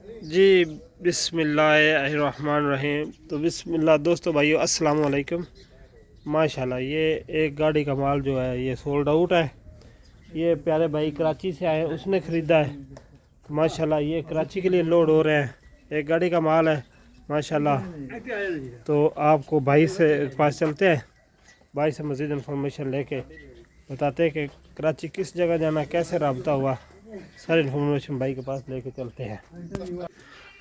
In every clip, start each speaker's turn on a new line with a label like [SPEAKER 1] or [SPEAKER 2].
[SPEAKER 1] जी बिस्मिल्लाहिर्रहमानिर्रहीम। तो बिस्मिल्लाह दोस्तों भाइयों अस्सलाम वालेकुम। माशाल्लाह ये एक गाड़ी का माल जो है ये सोल्ड आउट है। ये प्यारे भाई कराची से आए, उसने ख़रीदा है। तो माशाल्लाह ये कराची के लिए लोड हो रहे हैं। एक गाड़ी का माल है माशाल्लाह। तो आपको भाई से पास चलते हैं, भाई से मज़ीद इन्फॉर्मेशन लेके बताते हैं कि कराची किस जगह जाना, कैसे रब्ता हुआ, सारी इन्फॉर्मेशन भाई के पास लेके चलते हैं।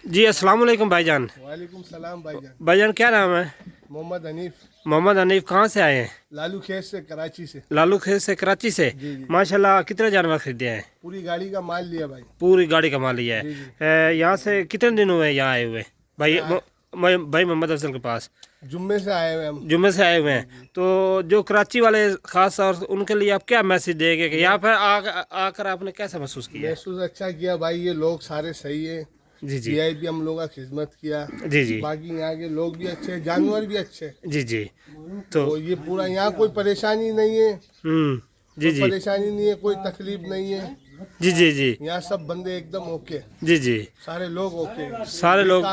[SPEAKER 1] जी अस्सलाम वालेकुम भाईजान।
[SPEAKER 2] वालेकुम सलाम भाईजान।
[SPEAKER 1] भाईजान क्या नाम है?
[SPEAKER 2] मोहम्मद हनीफ।
[SPEAKER 1] मोहम्मद हनीफ। कहाँ से आए हैं?
[SPEAKER 2] लालू खेत से, कराची से।
[SPEAKER 1] लालू खेत से, कराची से।
[SPEAKER 2] जी जी।
[SPEAKER 1] माशाल्लाह कितने जानवर खरीदे हैं?
[SPEAKER 2] पूरी गाड़ी का माल लिया भाई।
[SPEAKER 1] पूरी गाड़ी का माल लिया
[SPEAKER 2] जी जी।
[SPEAKER 1] है। यहाँ से कितने दिन हुए यहाँ आए हुए भाई? भाई मोहम्मद अफजल के पास
[SPEAKER 2] जुम्मे से आए हुए हम।
[SPEAKER 1] जुम्मे से आए हुए हैं। तो जो कराची वाले खास और उनके लिए आप क्या मैसेज देंगे कि यहाँ पर आकर आपने कैसा महसूस किया?
[SPEAKER 2] महसूस अच्छा किया भाई, ये लोग सारे सही है।
[SPEAKER 1] जी जी।
[SPEAKER 2] वीआईपी हम लोग का खिदमत किया।
[SPEAKER 1] जी जी।
[SPEAKER 2] बाकी यहाँ के लोग भी अच्छे, जानवर भी अच्छे।
[SPEAKER 1] जी जी।
[SPEAKER 2] तो ये पूरा यहाँ कोई परेशानी नहीं है।
[SPEAKER 1] जी जी।
[SPEAKER 2] परेशानी नहीं है, कोई तकलीफ नहीं है।
[SPEAKER 1] जी जी जी।
[SPEAKER 2] यहाँ सब बंदे एकदम ओके।
[SPEAKER 1] जी जी।
[SPEAKER 2] सारे लोग ओके,
[SPEAKER 1] सारे लोग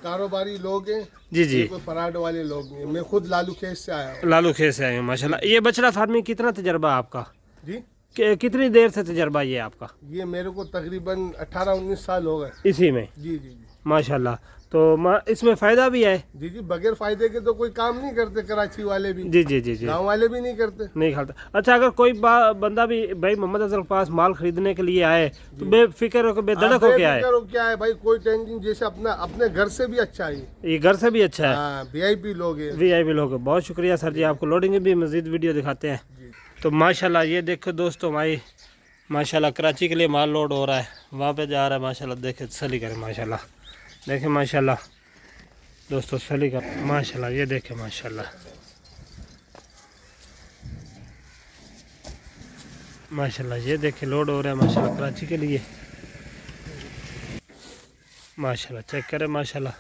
[SPEAKER 2] कारोबारी लोग हैं।
[SPEAKER 1] जी जी।
[SPEAKER 2] कोई फराड वाले लोग नहीं। मैं खुद लालू खेत से आया हूँ।
[SPEAKER 1] लालू खेत से आए हैं माशाल्लाह। ये बछड़ा फार्मिंग कितना तजर्बा आपका?
[SPEAKER 2] जी।
[SPEAKER 1] कितनी देर से तजर्बा ये आपका?
[SPEAKER 2] ये मेरे को तकरीबन 18-19 साल हो गए
[SPEAKER 1] इसी में।
[SPEAKER 2] जी जी जी।
[SPEAKER 1] माशाल्लाह। तो इसमें फ़ायदा भी है।
[SPEAKER 2] जी जी, बगैर फायदे के तो कोई काम नहीं करते कराची वाले भी।
[SPEAKER 1] जी जी जी जी।
[SPEAKER 2] गांव वाले भी नहीं करते।
[SPEAKER 1] नहीं खाता। अच्छा, अगर कोई बंदा भी भाई मोहम्मद अफजल के पास माल खरीदने के लिए आए तो बेफिक्र हो, बेधड़क हो क्या है?
[SPEAKER 2] क्या है भाई, कोई टेंशन, जैसे अपने घर से भी अच्छा है।
[SPEAKER 1] ये घर से भी अच्छा है।
[SPEAKER 2] वीआईपी लोग हैं।
[SPEAKER 1] वीआईपी लोग हैं। बहुत शुक्रिया सर जी, आपको लोडिंग भी मज़ीद वीडियो दिखाते हैं। तो माशाल्लाह ये देखो दोस्तों भाई, माशाल्लाह कराची के लिए माल लोड हो रहा है, वहाँ पे जा रहा है माशाल्लाह। देखे तसल्ली करें माशाल्लाह, देखें माशाल्लाह दोस्तों, तसल्ली करें माशाल्लाह। ये देखें माशाल्लाह, माशाल्लाह ये देखें लोड हो रहा है माशाल्लाह कराची के लिए। माशाल्लाह चेक करें माशाल्लाह।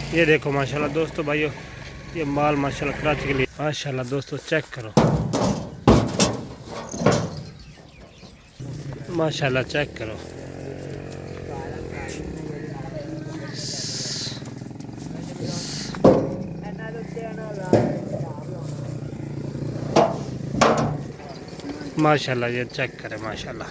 [SPEAKER 1] ये देखो माशाल्लाह दोस्तों भाइयों, ये माल माशाल्लाह कराची के लिए। माशाल्लाह दोस्तों चेक करो, माशाल्लाह चेक करो। माशाल्लाह ये चेक करें माशाल्लाह।